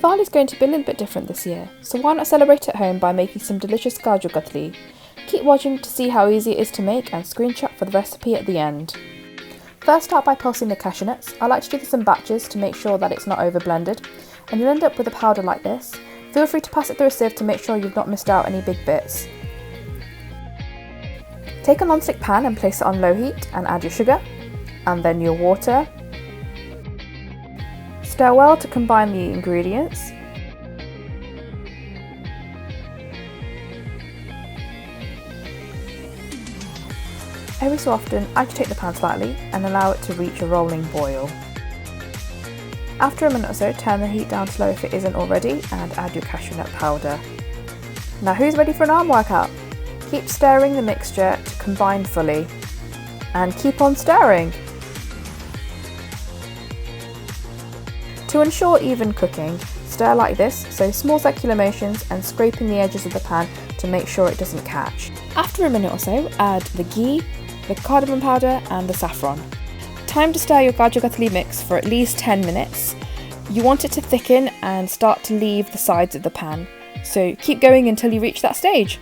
Diwali is going to be a little bit different this year, so why not celebrate at home by making some delicious Kaju Katli? Keep watching to see how easy it is to make and screenshot for the recipe at the end. First, start by pulsing the cashew nuts. I like to do this in batches to make sure that it's not over blended, and you'll end up with a powder like this. Feel free to pass it through a sieve to make sure you've not missed out any big bits. Take a non-stick pan and place it on low heat and add your sugar and then your water. Stir well to combine the ingredients. Every so often, agitate the pan slightly and allow it to reach a rolling boil. After a minute or so, turn the heat down to low if it isn't already and add your cashew nut powder. Now who's ready for an arm workout? Keep stirring the mixture to combine fully and keep on stirring. To ensure even cooking, stir like this, so small circular motions and scraping the edges of the pan to make sure it doesn't catch. After a minute or so, add the ghee, the cardamom powder and the saffron. Time to stir your Kaju Katli mix for at least 10 minutes. You want it to thicken and start to leave the sides of the pan, so keep going until you reach that stage.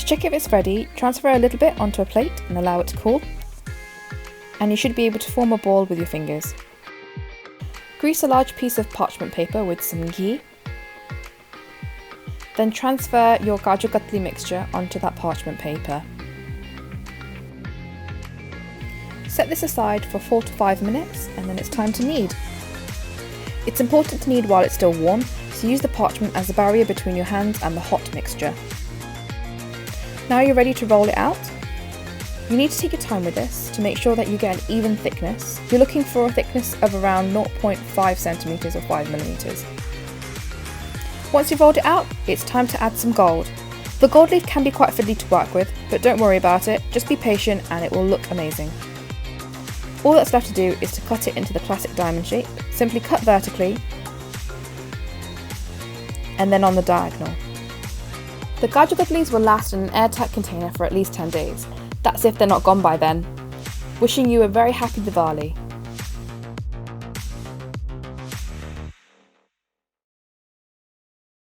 To check if it's ready, transfer a little bit onto a plate and allow it to cool. And you should be able to form a ball with your fingers. Grease a large piece of parchment paper with some ghee. Then transfer your Kaju Katli mixture onto that parchment paper. Set this aside for 4 to 5 minutes and then it's time to knead. It's important to knead while it's still warm, so use the parchment as a barrier between your hands and the hot mixture. Now you're ready to roll it out. You need to take your time with this to make sure that you get an even thickness. You're looking for a thickness of around 0.5 centimeters or 5 millimeters. Once you've rolled it out, it's time to add some gold. The gold leaf can be quite fiddly to work with, but don't worry about it, just be patient and it will look amazing. All that's left to do is to cut it into the classic diamond shape. Simply cut vertically and then on the diagonal. The Kaju Katlis will last in an airtight container for at least 10 days. That's if they're not gone by then. Wishing you a very happy Diwali.